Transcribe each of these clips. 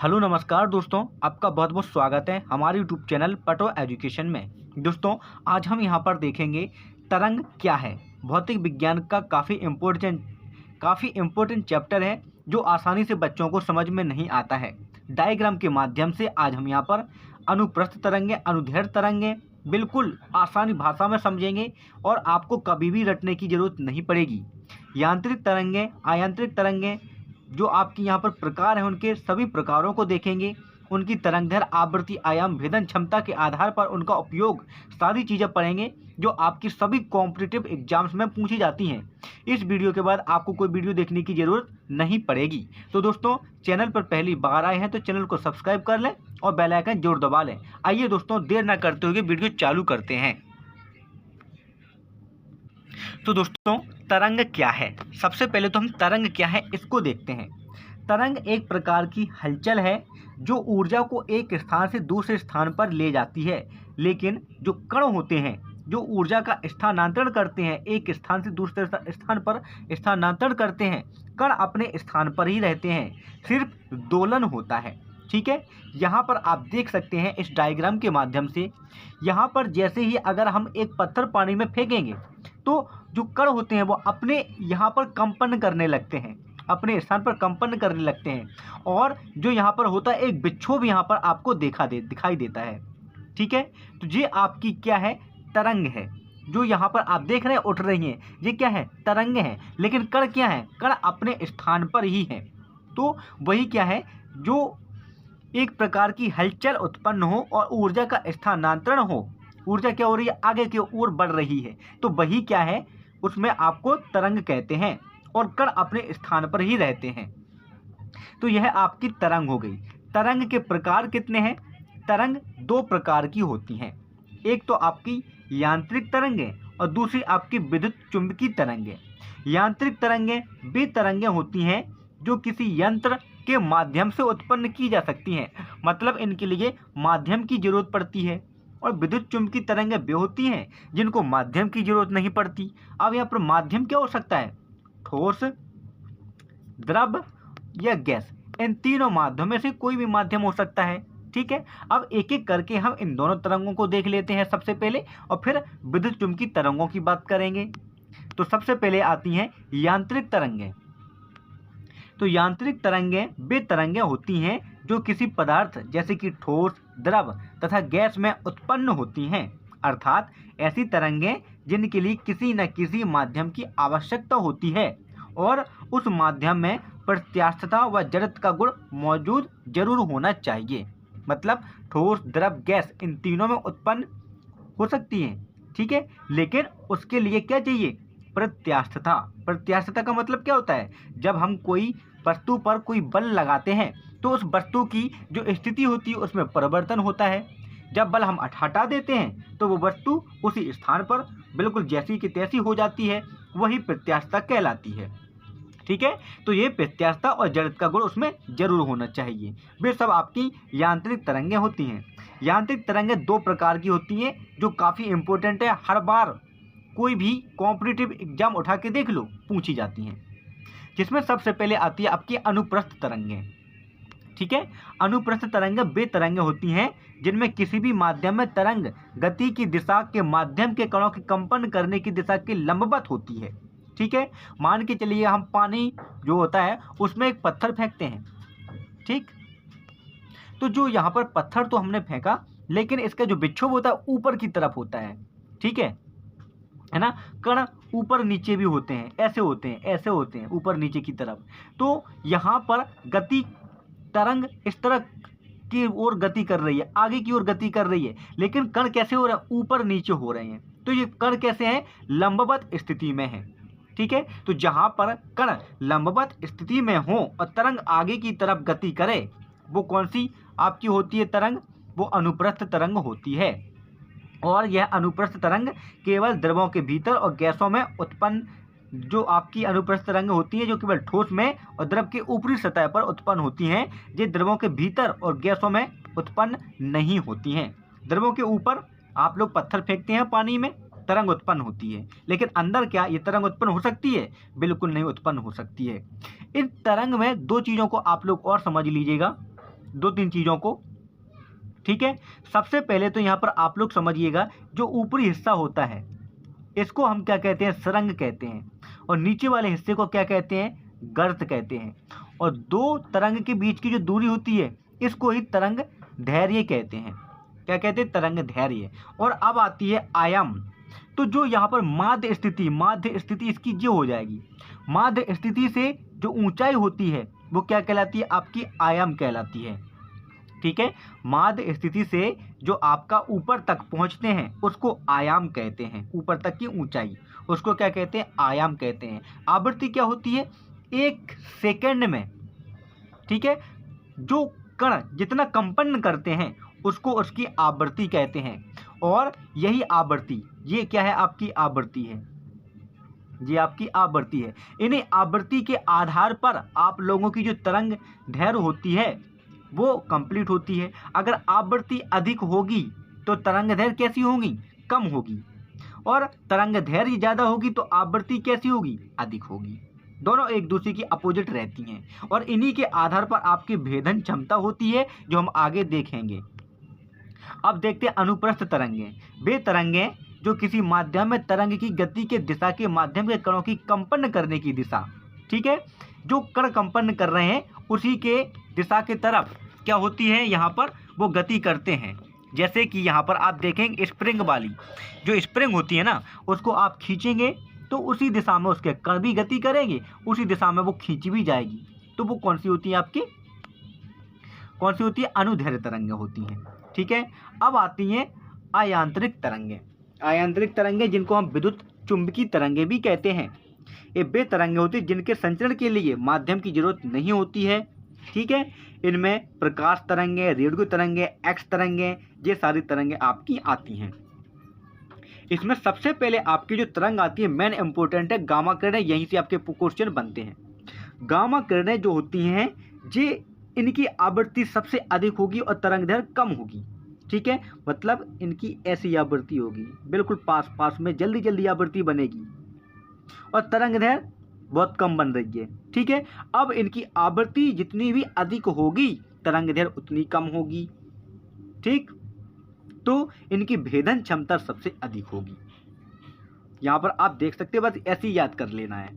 Hello नमस्कार दोस्तों, आपका बहुत बहुत स्वागत है हमारे यूट्यूब चैनल पटो एजुकेशन में। दोस्तों, आज हम यहाँ पर देखेंगे तरंग क्या है। भौतिक विज्ञान का काफ़ी इम्पोर्टेंट चैप्टर है जो आसानी से बच्चों को समझ में नहीं आता है। डायग्राम के माध्यम से आज हम यहाँ पर अनुप्रस्थ तरंगें, अनुदैर्ध्य तरंगें बिल्कुल आसानी भाषा में समझेंगे और आपको कभी भी रटने की जरूरत नहीं पड़ेगी। यांत्रिक तरंगें, आयांत्रिक तरंगें जो आपकी यहाँ पर प्रकार हैं, उनके सभी प्रकारों को देखेंगे। उनकी तरंगदैर्घ्य, आवृत्ति, आयाम, भेदन क्षमता के आधार पर उनका उपयोग, सारी चीज़ें पढ़ेंगे जो आपकी सभी कॉम्पिटिटिव एग्जाम्स में पूछी जाती हैं। इस वीडियो के बाद आपको कोई वीडियो देखने की ज़रूरत नहीं पड़ेगी। तो दोस्तों, चैनल पर पहली बार आए हैं तो चैनल को सब्सक्राइब कर लें और बेल आइकन जरूर दबा लें। आइए दोस्तों, देर ना करते हुए वीडियो चालू करते हैं। तो दोस्तों, तरंग क्या है? सबसे पहले तो हम तरंग क्या है इसको देखते हैं। तरंग एक प्रकार की हलचल है जो ऊर्जा को एक स्थान से दूसरे स्थान पर ले जाती है। लेकिन जो कण होते हैं जो ऊर्जा का स्थानांतरण करते हैं, एक स्थान से दूसरे स्थान पर स्थानांतरण करते हैं, कण अपने स्थान पर ही रहते हैं, सिर्फ दोलन होता है। ठीक है, यहाँ पर आप देख सकते हैं इस डायग्राम के माध्यम से। यहाँ पर जैसे ही अगर हम एक पत्थर पानी में फेंकेंगे तो जो कण होते हैं वो अपने यहाँ पर कंपन करने लगते हैं, अपने स्थान पर कंपन करने लगते हैं। और जो यहाँ पर होता है, एक विक्षोभ यहाँ पर आपको दिखाई देता है। ठीक है, तो ये आपकी क्या है? तरंग है। जो यहाँ पर आप देख रहे हैं उठ रही हैं, ये क्या है? तरंग है। लेकिन कण क्या है? कण अपने स्थान पर ही है। तो वही क्या है? जो एक प्रकार की हलचल उत्पन्न हो और ऊर्जा का स्थानांतरण हो, ऊर्जा क्या हो रही है? आगे की ओर बढ़ रही है, तो वही क्या है? उसमें आपको तरंग कहते हैं। और कण अपने स्थान पर ही रहते हैं। तो यह आपकी तरंग हो गई। तरंग के प्रकार कितने हैं? तरंग दो प्रकार की होती हैं। एक तो आपकी यांत्रिक तरंगें और दूसरी आपकी विद्युत चुंबकीय तरंगें। यांत्रिक तरंगें वे तरंगें होती हैं जो किसी यंत्र के माध्यम से उत्पन्न की जा सकती हैं, मतलब इनके लिए माध्यम की जरूरत पड़ती है। और विद्युत चुंबकीय तरंगें वे होती हैं जिनको माध्यम की जरूरत नहीं पड़ती। अब यहाँ पर माध्यम क्या हो सकता है? ठोस, द्रव या गैस, इन तीनों माध्यमों में से कोई भी माध्यम हो सकता है। ठीक है, अब एक एक करके हम इन दोनों तरंगों को देख लेते हैं सबसे पहले, और फिर विद्युत चुंबकीय तरंगों की बात करेंगे। तो सबसे पहले आती हैं यांत्रिक तरंगें। तो यांत्रिक तरंगें वे तरंगें होती हैं जो किसी पदार्थ जैसे कि ठोस, द्रव तथा गैस में उत्पन्न होती हैं, अर्थात ऐसी तरंगें जिनके लिए किसी न किसी माध्यम की आवश्यकता होती है और उस माध्यम में प्रत्यास्थता व जड़त्व का गुण मौजूद जरूर होना चाहिए। मतलब ठोस, द्रव, गैस, इन तीनों में उत्पन्न हो सकती हैं। ठीक है, लेकिन उसके लिए क्या चाहिए? प्रत्यास्थता। प्रत्यास्थता का मतलब क्या होता है? जब हम कोई वस्तु पर कोई बल लगाते हैं तो उस वस्तु की जो स्थिति होती है उसमें परिवर्तन होता है। जब बल हम हटा देते हैं तो वो वस्तु उसी स्थान पर बिल्कुल जैसी की तैसी हो जाती है, वही प्रत्यास्थता कहलाती है। ठीक है, तो ये प्रत्यास्थता और जड़त्व का गुण उसमें जरूर होना चाहिए। वे सब आपकी यांत्रिक तरंगें होती हैं। यांत्रिक तरंगें दो प्रकार की होती हैं जो काफ़ी इंपॉर्टेंट है, हर बार कोई भी कॉम्पिटिटिव एग्जाम उठा के देख लो, पूछी जाती हैं। जिसमें सबसे पहले आती है आपकी अनुप्रस्थ तरंगें। ठीक है, अनुप्रस्थ तरंगें वे तरंगें होती हैं जिनमें किसी भी माध्यम में तरंग गति की दिशा के माध्यम के कणों के कंपन करने की दिशा के लंबवत होती है। ठीक है, मान के चलिए हम पानी जो होता है उसमें एक पत्थर फेंकते हैं। ठीक, तो जो यहाँ पर पत्थर तो हमने फेंका, लेकिन इसका जो विक्षोभ होता है ऊपर की तरफ होता है। ठीक है ना? कण ऊपर नीचे भी होते हैं, ऐसे होते हैं, ऐसे होते हैं, ऊपर नीचे की तरफ। तो यहाँ पर गति, तरंग इस तरह की ओर गति कर रही है, आगे की ओर गति कर रही है, लेकिन कण कैसे हो रहा है? ऊपर नीचे हो रहे हैं। तो ये कण कैसे हैं? लंबवत स्थिति में है। ठीक है, तो जहाँ पर कण लंबवत स्थिति में हो और तरंग आगे की तरफ गति करे, वो कौन सी आपकी होती है तरंग? वो अनुप्रस्थ तरंग होती है। और यह अनुप्रस्थ तरंग केवल द्रवों के भीतर और गैसों में उत्पन्न, जो आपकी अनुप्रस्थ तरंग होती है जो केवल ठोस में और द्रव के ऊपरी सतह पर उत्पन्न होती हैं, ये द्रवों के भीतर और गैसों में उत्पन्न नहीं होती हैं। द्रवों के ऊपर आप लोग पत्थर फेंकते हैं पानी में, तरंग उत्पन्न होती है, लेकिन अंदर क्या ये तरंग उत्पन्न हो सकती है? बिल्कुल नहीं उत्पन्न हो सकती है। इस तरंग में दो चीज़ों को आप लोग और समझ लीजिएगा। दो तीन चीज़ों को। ठीक है, सबसे पहले तो यहाँ पर आप लोग समझिएगा, जो ऊपरी हिस्सा होता है इसको हम क्या कहते हैं, सरंग कहते हैं, और नीचे वाले हिस्से को क्या कहते हैं, गर्त कहते हैं। और दो तरंग के बीच की जो दूरी होती है इसको ही तरंग धैर्य कहते हैं। क्या कहते हैं, तरंग धैर्य। और अब आती है आयाम। तो जो यहाँ पर माध्य स्थिति इसकी जो हो जाएगी, माध्य स्थिति से जो ऊंचाई होती है वो क्या कहलाती है, आपकी आयाम कहलाती है। ठीक है, माध्य स्थिति से जो आपका ऊपर तक पहुंचते हैं उसको आयाम कहते हैं, ऊपर तक की ऊंचाई उसको क्या कहते हैं, आयाम कहते हैं। आवृत्ति क्या होती है, एक सेकंड में, ठीक है, जो कण जितना कंपन करते हैं उसको उसकी आवृत्ति कहते हैं। और यही आवृत्ति, ये क्या है, आपकी आवृत्ति है, ये आपकी आवृत्ति है। इन्हीं आवृत्ति के आधार पर आप लोगों की जो तरंग दैर्घ्य होती है वो कंप्लीट होती है। अगर आवृत्ति अधिक होगी तो तरंग दैर्घ्य कैसी होगी, कम होगी, और तरंग दैर्घ्य ज़्यादा होगी तो आवृत्ति कैसी होगी, अधिक होगी। दोनों एक दूसरे की अपोजिट रहती हैं, और इन्हीं के आधार पर आपकी भेदन क्षमता होती है, जो हम आगे देखेंगे। अब देखते हैं अनुप्रस्थ तरंगें। वे तरंगें जो किसी माध्यम में तरंग की गति के दिशा के माध्यम के कणों की कंपन करने की दिशा, ठीक है, जो कण कंपन कर रहे हैं उसी के दिशा की तरफ क्या होती है, यहाँ पर वो गति करते हैं। जैसे कि यहाँ पर आप देखेंगे स्प्रिंग वाली जो स्प्रिंग होती है ना, उसको आप खींचेंगे तो उसी दिशा में उसके कण भी गति करेंगे, उसी दिशा में वो खींची भी जाएगी। तो वो कौन सी होती है, आपकी कौन सी होती है, अनुदैर्घ्य तरंगें होती हैं। ठीक है, अब आती हैं आयांतरिक तरंगें। आयांतरिक तरंगें जिनको हम विद्युत चुंबकीय तरंगें भी कहते हैं। ये वे तरंगें होती हैं जिनके संचरण के लिए माध्यम की जरूरत नहीं होती है। ठीक है, इनमें प्रकाश तरंगें, रेडियो तरंगें, एक्स तरंगें, ये सारी तरंगें आपकी आती हैं। इसमें सबसे पहले आपकी जो तरंग आती है मेन इंपॉर्टेंट है गामा किरणें, यहीं से आपके क्वेश्चन बनते हैं। गामा किरणें जो होती हैं ये इनकी आवृत्ति सबसे अधिक होगी और तरंग दैर्घ्य कम होगी। ठीक है, मतलब इनकी ऐसी आवृत्ति होगी, बिल्कुल पास पास में जल्दी जल्दी आवृत्ति बनेगी, और तरंग दैर्घ्य बहुत कम बन रही है। ठीक है, अब इनकी आवृत्ति जितनी भी अधिक होगी तरंग दैर्घ्य उतनी कम होगी। ठीक, तो इनकी भेदन क्षमता सबसे अधिक होगी। यहाँ पर आप देख सकते हैं, बस ऐसे ही याद कर लेना है।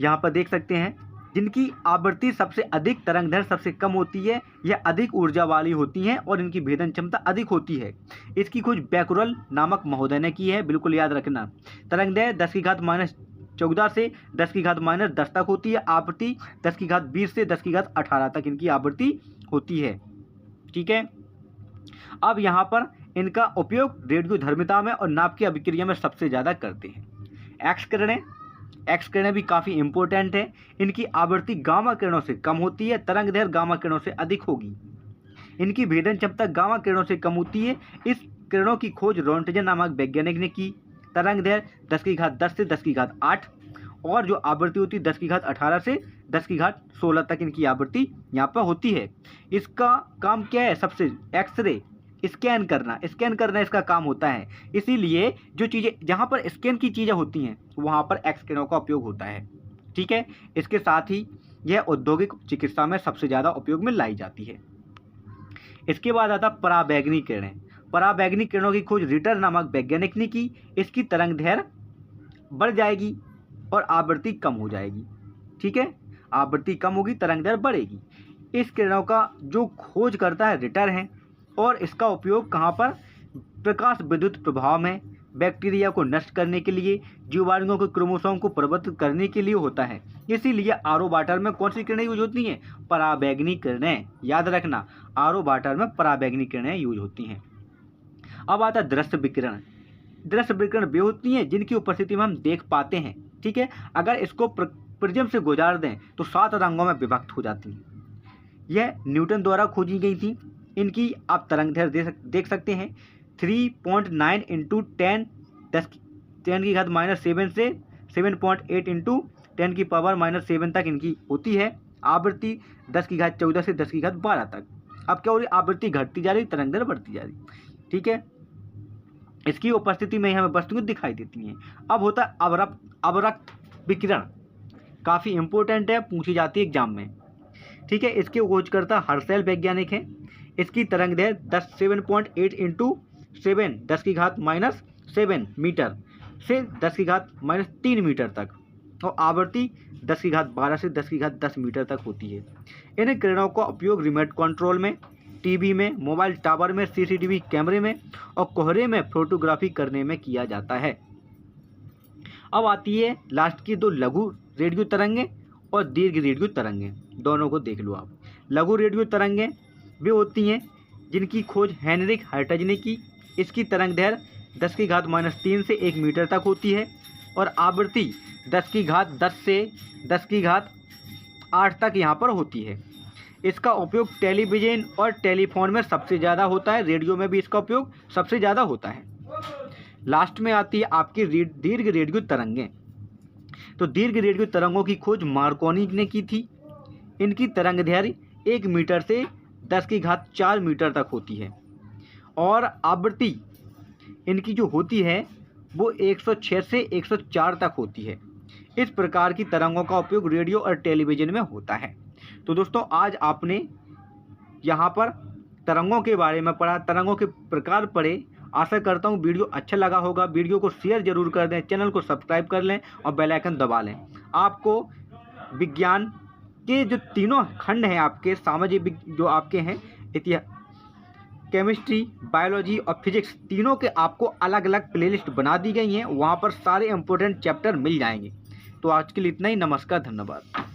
यहाँ पर देख सकते हैं जिनकी आवृत्ति सबसे अधिक तरंग दैर्घ्य सबसे कम होती है, यह अधिक ऊर्जा वाली होती हैं और इनकी भेदन क्षमता अधिक होती है। इसकी खोज बैकुरल नामक महोदय ने की है, बिल्कुल याद रखना। तरंग दैर्घ्य 10⁻14 से 10⁻10 तक होती है, आवृत्ति 10⁻20 से 10⁻18 तक इनकी आवृत्ति होती है। ठीक है, अब यहाँ पर इनका उपयोग रेडियोधर्मिता में और नाभ की अभिक्रिया में सबसे ज़्यादा करते हैं। एक्स किरणें भी काफ़ी इंपॉर्टेंट है। इनकी आवृत्ति गामा किरणों से कम होती है, तरंग दैर्घ्य गामा किरणों से अधिक होगी। इनकी भेदन क्षमता गामा किरणों से कम होती है। इस किरणों की खोज रोंटगेन नामक वैज्ञानिक ने की। तरंग दैर्घ्य 10⁻10 से 10⁻8, और जो आवृत्ति होती है 10⁻18 से 10⁻16 तक इनकी आवृत्ति यहाँ पर होती है। इसका काम क्या है, सबसे एक्सरे स्कैन करना इसका काम होता है। इसीलिए जो चीज़ें जहाँ पर स्कैन की चीज़ें होती हैं वहाँ पर एक्स किरणों का उपयोग होता है। ठीक है, इसके साथ ही यह औद्योगिक चिकित्सा में सबसे ज़्यादा उपयोग में लाई जाती है। इसके बाद आता पराबैंगनी किरणें। पराबैंगनी किरणों की खोज रिटर नामक वैज्ञानिक ने की। इसकी तरंग दैर्घ्य बढ़ जाएगी और आवृत्ति कम हो जाएगी। ठीक है, आवृत्ति कम होगी, तरंग दैर्घ्य बढ़ेगी। इस किरणों का जो खोज करता है रिटर है, और इसका उपयोग कहाँ पर, प्रकाश विद्युत प्रभाव में, बैक्टीरिया को नष्ट करने के लिए, जीवाणुओं के क्रोमोसोम को परिवर्तित करने के लिए होता है। इसीलिए आरओ वाटर में कौन सी किरणें यूज होती हैं, पराबैंगनी किरणें। याद रखना, आरओ वाटर में पराबैंगनी किरणें यूज होती हैं। अब आता है दृश्य विकिरण। दृश्य विकिरण वे होती हैं जिनकी उपस्थिति में हम देख पाते हैं। ठीक है, अगर इसको प्रिज्म से गुजार दें तो 7 रंगों में विभक्त हो जाती हैं। यह न्यूटन द्वारा खोजी गई थी। इनकी आप तरंग दैर्घ्य देख सकते हैं, 3.9 × 10⁻7 से 7.8 × 10⁻7 तक इनकी होती है। आवृत्ति 10⁻14 से 10⁻12 तक। अब क्या हो रही, आवृत्ति घटती जा रही, तरंग दैर्घ्य बढ़ती जा रही। ठीक है, इसकी उपस्थिति में हमें वस्तुएं दिखाई देती हैं। अब होता है अवरक्त विकिरण, काफ़ी इंपॉर्टेंट है, पूछी जाती है एग्जाम में। ठीक है। इसके खोजकर्ता हर्शेल वैज्ञानिक हैं। इसकी तरंग दैर्घ्य 7.8 इंटू 7 10⁻⁷ मीटर से 10⁻³ मीटर तक, और आवृत्ति 10⁻12 से 10⁻10 मीटर तक होती है। इन किरणों का उपयोग रिमोट कंट्रोल में, टीवी में, मोबाइल टावर में, सीसीटीवी कैमरे में और कोहरे में फोटोग्राफी करने में किया जाता है। अब आती है लास्ट की दो लघु रेडियो तरंगें और दीर्घ रेडियो तरंगें। दोनों को देख लो आप। लघु रेडियो तरंगें वे होती हैं जिनकी खोज हेनरिक हर्ट्ज ने की। इसकी तरंग दैर्घ्य 10⁻³ से 1 मीटर तक होती है और आवृत्ति 10⁻10 से 10⁻8 तक यहाँ पर होती है। इसका उपयोग टेलीविजन और टेलीफोन में सबसे ज़्यादा होता है। रेडियो में भी इसका उपयोग सबसे ज़्यादा होता है। लास्ट में आती है आपकी दीर्घ रेडियो तरंगें। तो दीर्घ रेडियो तरंगों की खोज मार्कोनी ने की थी। इनकी तरंग दैर्घ्य 1 मीटर से 10⁴ मीटर तक होती है और आवृत्ति इनकी जो होती है वो 106 से 104 तक होती है। इस प्रकार की तरंगों का उपयोग रेडियो और टेलीविज़न में होता है। तो दोस्तों आज आपने यहाँ पर तरंगों के बारे में पढ़ा, तरंगों के प्रकार पढ़े। आशा करता हूँ वीडियो अच्छा लगा होगा। वीडियो को शेयर जरूर कर दें, चैनल को सब्सक्राइब कर लें और बेल आइकन दबा लें। आपको विज्ञान के जो तीनों खंड हैं आपके सामाजिक जो आपके हैं इतिहास, केमिस्ट्री, बायोलॉजी और फिजिक्स, तीनों के आपको अलग अलग प्लेलिस्ट बना दी गई हैं। वहाँ पर सारे इंपॉर्टेंट चैप्टर मिल जाएंगे। तो आज के लिए इतना ही। नमस्कार, धन्यवाद।